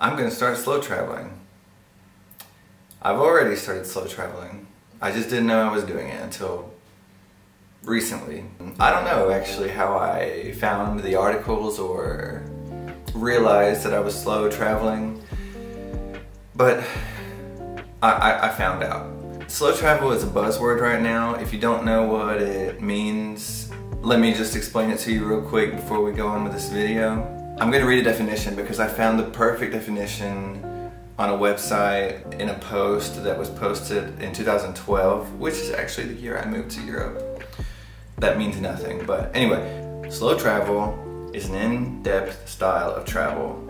I'm gonna start slow traveling. I've already started slow traveling. I just didn't know I was doing it until recently. I don't know actually how I found the articles or realized that I was slow traveling, but I found out. Slow travel is a buzzword right now. If you don't know what it means, let me just explain it to you real quick before we go on with this video. I'm going to read a definition because I found the perfect definition on a website in a post that was posted in 2012, which is actually the year I moved to Europe. That means nothing, but anyway, slow travel is an in-depth style of travel.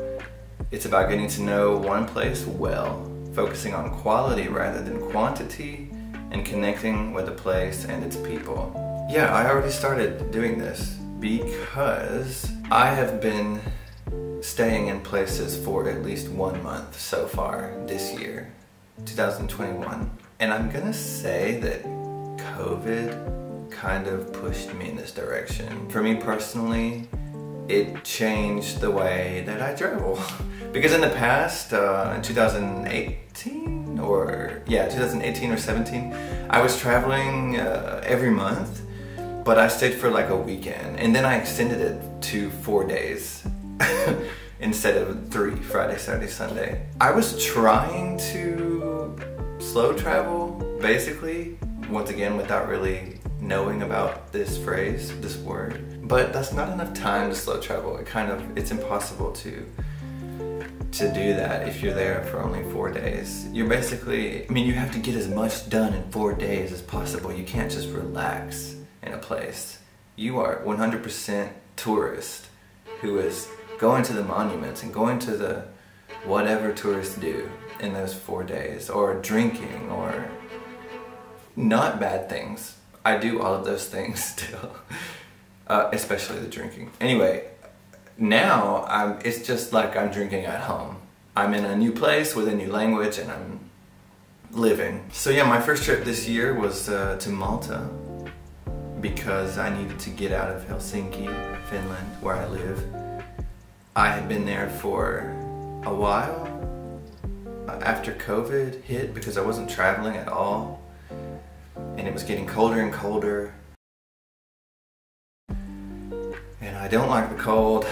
It's about getting to know one place well, focusing on quality rather than quantity, and connecting with the place and its people. Yeah, I already started doing this because I have been staying in places for at least 1 month so far this year, 2021. And I'm gonna say that COVID kind of pushed me in this direction. For me personally, it changed the way that I travel. Because in the past, in 2018 or 17, I was traveling every month, but I stayed for like a weekend, and then I extended it to 4 days instead of 3, Friday, Saturday, Sunday. I was trying to slow travel, basically, once again, without really knowing about this phrase, this word, but that's not enough time to slow travel. It's impossible to do that if you're there for only 4 days. You're basically, you have to get as much done in 4 days as possible. You can't just relax in a place. You are 100% tourist who is going to the monuments and going to the whatever tourists do in those 4 days, or drinking, or not bad things. I do all of those things still, especially the drinking. Anyway, now it's just like I'm drinking at home. I'm in a new place with a new language and I'm living. So yeah, my first trip this year was to Malta because I needed to get out of Helsinki, Finland, where I live. I had been there for a while after COVID hit because I wasn't traveling at all. And it was getting colder and colder. And I don't like the cold.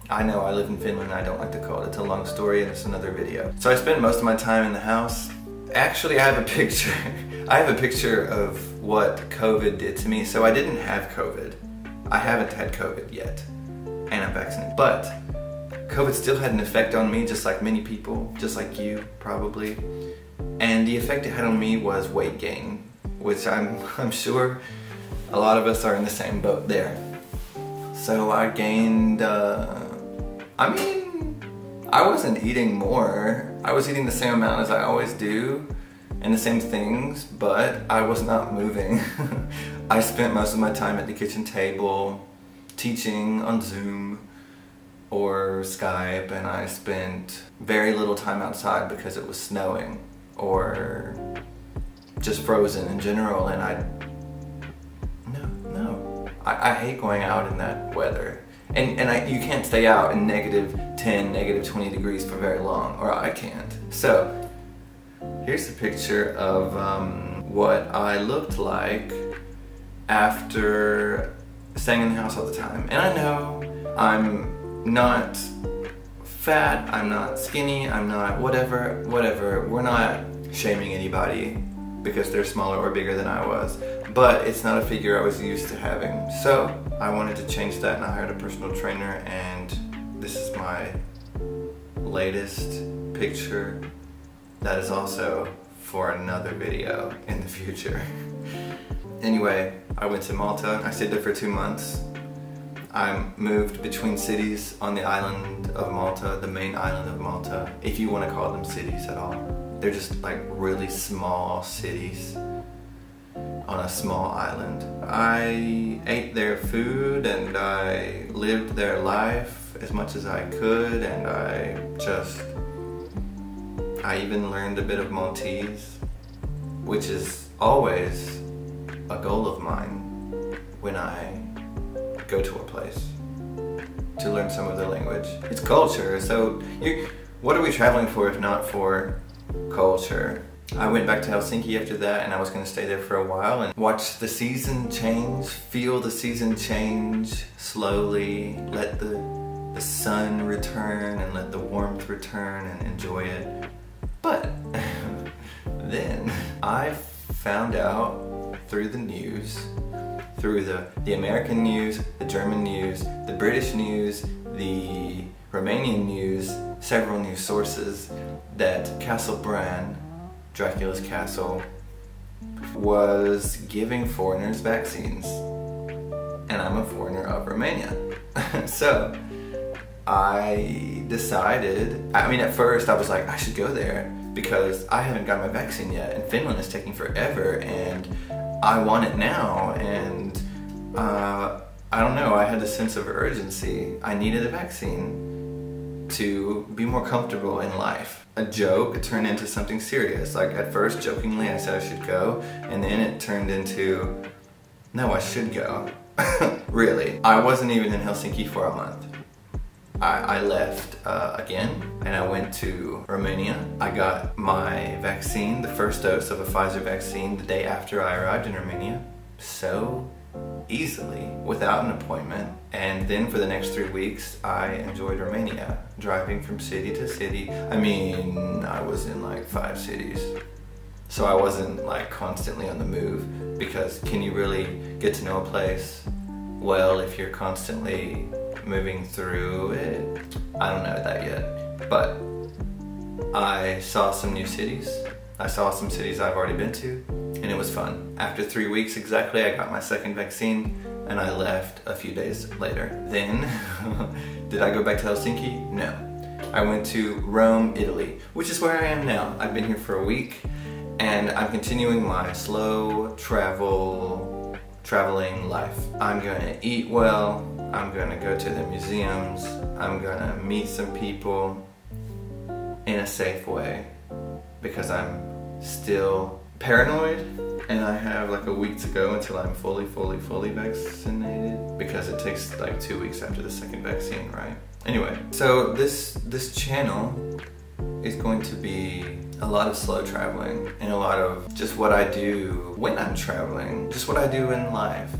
I know I live in Finland and I don't like the cold. It's a long story and it's another video. So I spent most of my time in the house. Actually, I have a picture. I have a picture of what COVID did to me. So I didn't have COVID. I haven't had COVID yet. And I'm vaccinated. But COVID still had an effect on me, just like many people, just like you probably. And the effect it had on me was weight gain, which I'm sure a lot of us are in the same boat there. So I gained, I wasn't eating more. I was eating the same amount as I always do, and the same things, but I was not moving. I spent most of my time at the kitchen table, teaching on Zoom or Skype, and I spent very little time outside because it was snowing or just frozen in general, and I hate going out in that weather. And you can't stay out in -10, -20 degrees for very long, or I can't. So, here's a picture of what I looked like after staying in the house all the time. And I know I'm not fat, I'm not skinny, I'm not whatever. We're not shaming anybody because they're smaller or bigger than I was, but it's not a figure I was used to having. So I wanted to change that, and I hired a personal trainer, and this is my latest picture. That is also for another video in the future. Anyway, I went to Malta. I stayed there for 2 months. I moved between cities on the island of Malta, the main island of Malta, if you want to call them cities at all. They're just like really small cities on a small island. I ate their food and I lived their life as much as I could, and I even learned a bit of Maltese, which is always a goal of mine when I go to a place, to learn some of the language. It's culture, so what are we traveling for if not for culture? I went back to Helsinki after that, and I was going to stay there for a while and watch the season change, feel the season change slowly, let the sun return and let the warmth return and enjoy it. But then I found out through the news, through the American news, the German news, the British news, the Romanian news, several news sources, that Castle Bran, Dracula's castle, was giving foreigners vaccines. And I'm a foreigner of Romania. So I decided, I mean, at first I was like, I should go there because I haven't got my vaccine yet, and Finland is taking forever, and I want it now, and I don't know, I had a sense of urgency. I needed a vaccine to be more comfortable in life. A joke turned into something serious. Like, at first, jokingly, I said I should go, and then it turned into, no, I should go. Really. I wasn't even in Helsinki for a month. I left again, and I went to Romania. I got my vaccine, the first dose of a Pfizer vaccine, the day after I arrived in Romania. So easily, without an appointment. And then for the next 3 weeks, I enjoyed Romania, driving from city to city. I mean, I was in like 5 cities. So I wasn't like constantly on the move, because can you really get to know a place well if you're constantly moving through it? I don't know that yet, but I saw some new cities. I saw some cities I've already been to, and it was fun. After 3 weeks exactly, I got my second vaccine, and I left a few days later. Then, did I go back to Helsinki? No. I went to Rome, Italy, which is where I am now. I've been here for a week, and I'm continuing my slow traveling life. I'm gonna eat well, I'm gonna go to the museums, I'm gonna meet some people in a safe way, because I'm still paranoid, and I have like a week to go until I'm fully vaccinated, because it takes like 2 weeks after the second vaccine, right? Anyway, so this channel is going to be a lot of slow traveling and a lot of just what I do when I'm traveling, just what I do in life.